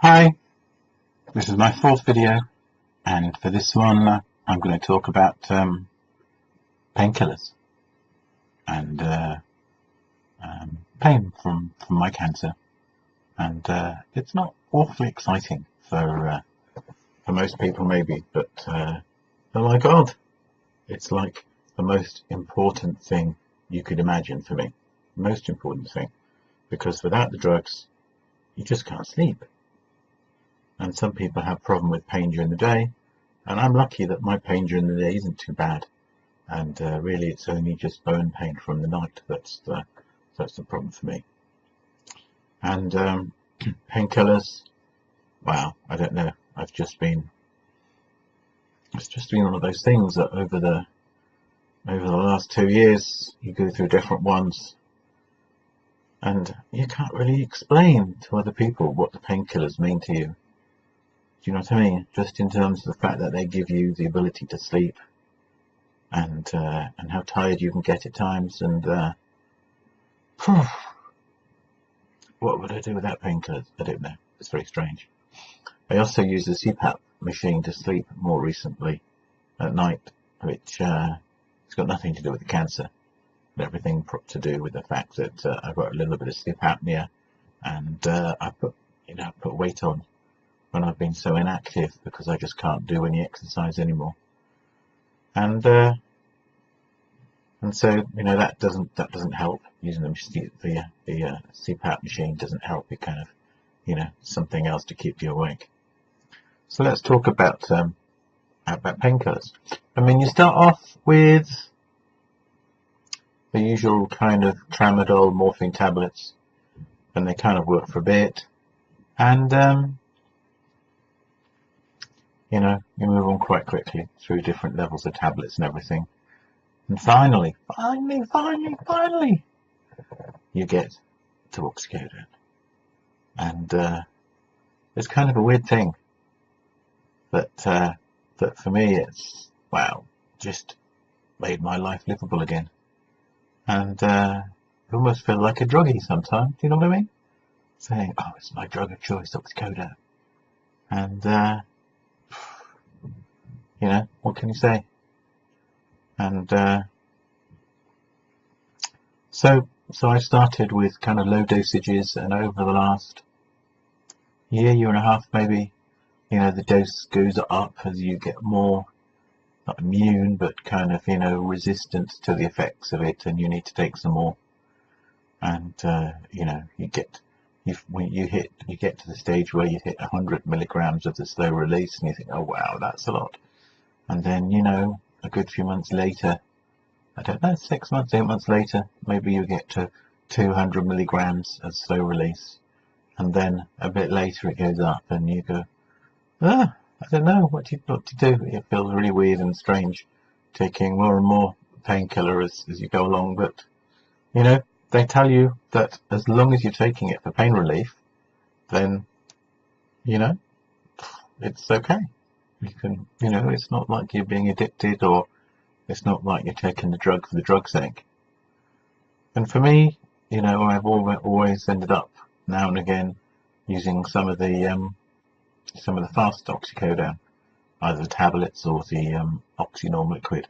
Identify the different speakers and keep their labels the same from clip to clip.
Speaker 1: Hi, this is my fourth video, and for this one I'm going to talk about painkillers and pain from my cancer. And it's not awfully exciting for most people maybe, but oh my God, it's like the most important thing you could imagine for me. Most important thing, because without the drugs you just can't sleep. And some people have problem with pain during the day, and I'm lucky that my pain during the day isn't too bad, and really it's only just bone pain from the night that's the problem for me. And painkillers, wow, I don't know, it's just been one of those things that over the last 2 years you go through different ones, and you can't really explain to other people what the painkillers mean to you. Do you know what I mean? Just in terms of the fact that they give you the ability to sleep, and how tired you can get at times, and what would I do without painkillers? I don't know. It's very strange. I also use the CPAP machine to sleep more recently at night, which it's got nothing to do with the cancer, but everything to do with the fact that I've got a little bit of sleep apnea, and I put weight on when I've been so inactive because I just can't do any exercise anymore, and so that doesn't help. Using the CPAP machine doesn't help. It kind of something else to keep you awake. So let's talk about painkillers. I mean, you start off with the usual kind of tramadol, morphine tablets, and they kind of work for a bit, and you move on quite quickly through different levels of tablets and everything. And finally, you get to oxycodone. And it's kind of a weird thing. But for me, it's, wow, just made my life livable again. And I almost feel like a druggie sometimes, do you know what I mean? Saying, oh, it's my drug of choice, oxycodone. And what can you say? And so I started with kind of low dosages, and over the last year and a half maybe, the dose goes up as you get more, not immune, but kind of resistant to the effects of it, and you need to take some more. And you get to the stage where you hit 100 milligrams of the slow release, and you think, oh wow, that's a lot. And then, a good few months later, I don't know, 6 months, 8 months later, maybe you get to 200 milligrams as slow release. And then a bit later it goes up, and you go, I don't know what to do. It feels really weird and strange taking more and more painkiller as you go along. But, they tell you that as long as you're taking it for pain relief, then, it's okay. You can, it's not like you're being addicted, or it's not like you're taking the drug for the drug's sake. And for me, I've always ended up now and again using some of the fast oxycodone, either the tablets or the Oxynorm liquid.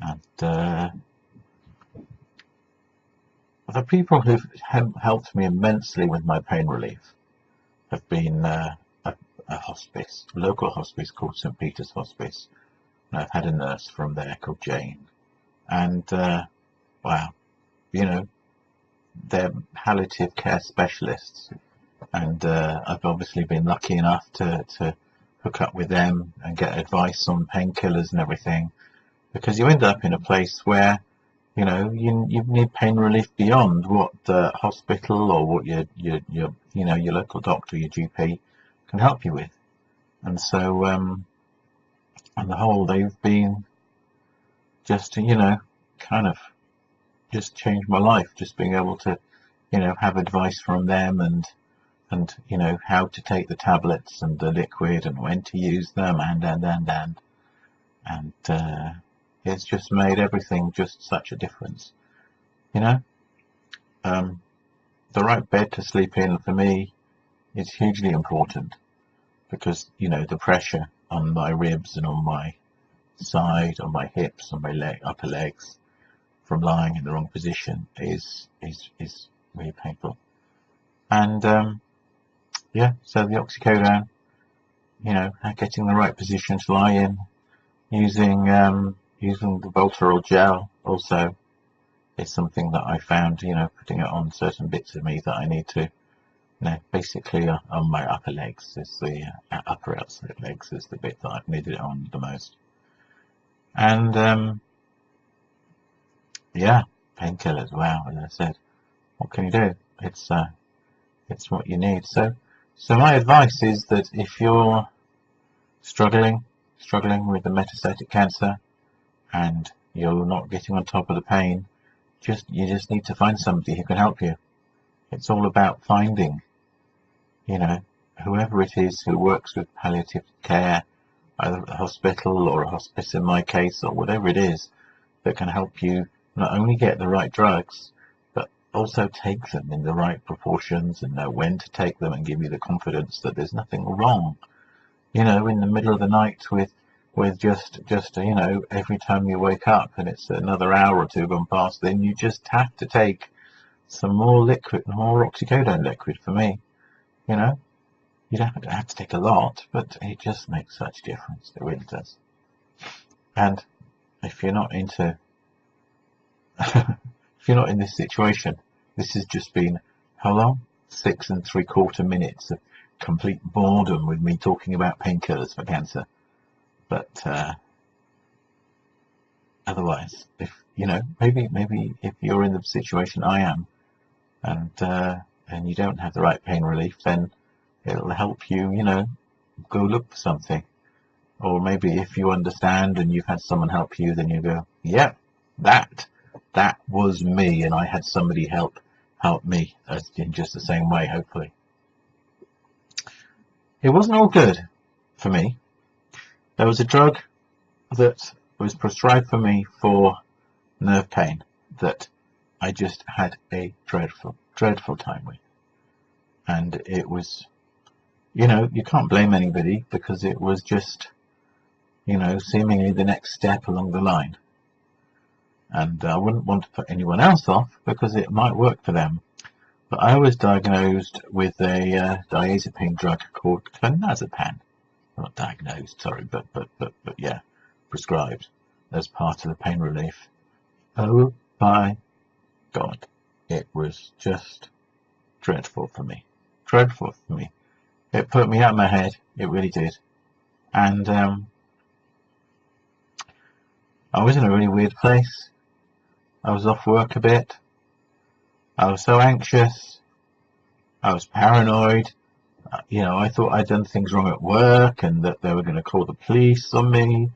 Speaker 1: And the people who've helped me immensely with my pain relief have been a hospice, a local hospice called St. Peter's Hospice. And I've had a nurse from there called Jane, and wow, they're palliative care specialists, and I've obviously been lucky enough to hook up with them and get advice on painkillers and everything, because you end up in a place where you need pain relief beyond what the hospital or what your local doctor, your GP, can help you with. And so on the whole, they've been just kind of just changed my life, just being able to have advice from them, and how to take the tablets and the liquid and when to use them, and it's just made everything just such a difference. The right bed to sleep in for me, It's hugely important because, you know, the pressure on my ribs and on my side, on my hips, on my upper legs from lying in the wrong position is really painful. And yeah, so the oxycodone, you know, getting the right position to lie in, using the Voltarol gel also is something that I found, you know, putting it on certain bits of me that I need to, you know, basically on my upper legs is the upper outside legs is the bit that I've needed it on the most. And yeah, painkillers. Wow, as I said, what can you do? It's what you need. So my advice is that if you're struggling with the metastatic cancer and you're not getting on top of the pain, you just need to find somebody who can help you. It's all about finding, you know, whoever it is who works with palliative care, either at a hospital or a hospice in my case, or whatever it is, that can help you not only get the right drugs, but also take them in the right proportions and know when to take them and give you the confidence that there's nothing wrong. You know, in the middle of the night with just you know, every time you wake up and it's another hour or two gone past, then you just have to take some more liquid, more oxycodone liquid for me. You know, you don't have to take a lot, but it just makes such a difference. It really does. And if you're not into if you're not in this situation, this has just been, how long? 6 3/4 minutes of complete boredom with me talking about painkillers for cancer. But otherwise, if you know, maybe if you're in the situation I am, and you don't have the right pain relief, then it'll help you, you know, go look for something. Or maybe if you understand and you've had someone help you, then you go, yeah, that was me, and I had somebody help me in just the same way, hopefully. It wasn't all good for me. There was a drug that was prescribed for me for nerve pain that I just had a dreadful time with. And it was, you know, you can't blame anybody because it was just, you know, seemingly the next step along the line. And I wouldn't want to put anyone else off because it might work for them. But I was diagnosed with a diazepam drug called clonazepam. Not diagnosed, sorry, but yeah, prescribed as part of the pain relief. Oh my God, it was just dreadful for me. Dreadful for me. It put me out of my head. It really did. And I was in a really weird place. I was off work a bit. I was so anxious. I was paranoid. You know, I thought I'd done things wrong at work and that they were going to call the police on me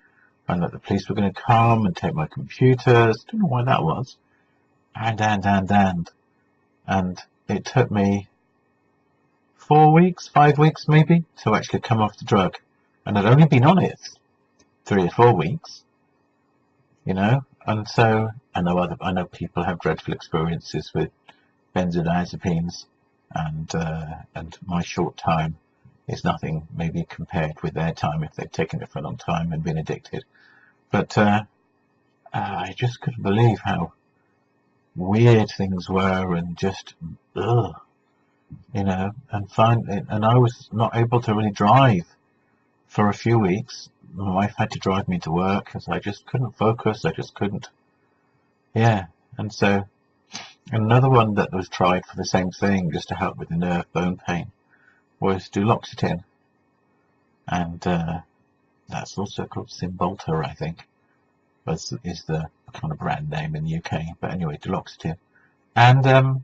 Speaker 1: and that the police were going to come and take my computers. Don't know why that was. And it took me 4 weeks, 5 weeks maybe, to actually come off the drug. And I'd only been on it 3 or 4 weeks, you know. And so I know people have dreadful experiences with benzodiazepines, and my short time is nothing maybe compared with their time if they've taken it for a long time and been addicted. But I just couldn't believe how weird things were, and just you know, and I was not able to really drive for a few weeks. My wife had to drive me to work because I just couldn't focus. I just couldn't. Yeah, and so another one that was tried for the same thing, just to help with the nerve bone pain, was duloxetine, and that's also called Cymbalta, I think, is the kind of brand name in the UK. But anyway, duloxetine, and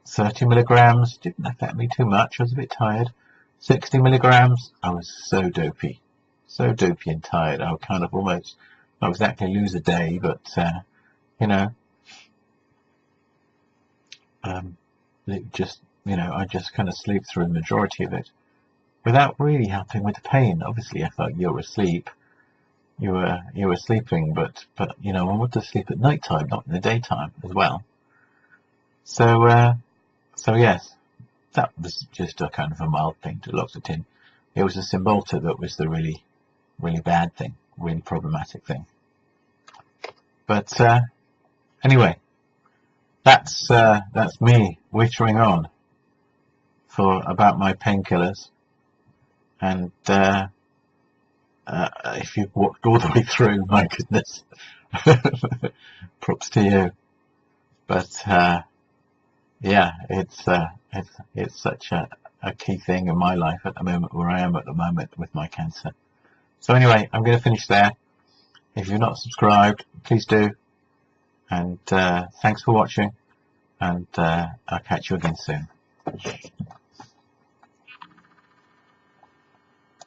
Speaker 1: 30 milligrams didn't affect me too much. I was a bit tired. 60 milligrams, I was so dopey and tired. I would kind of almost not exactly lose a day, but you know. It just, you know, I just kind of sleep through the majority of it without really helping with the pain. Obviously, I felt you were asleep, you were sleeping, but you know, I want to sleep at night time, not in the daytime as well. So yes, that was just a kind of a mild thing to Loxapine. It was the Cymbalta that was the really bad thing, really problematic thing. But anyway, that's me wittering on for about my painkillers, and if you've walked all the way through, my goodness, props to you. But yeah, it's such a key thing in my life at the moment, where I am at the moment with my cancer. So anyway, I'm going to finish there. If you're not subscribed, please do. And thanks for watching, and I'll catch you again soon.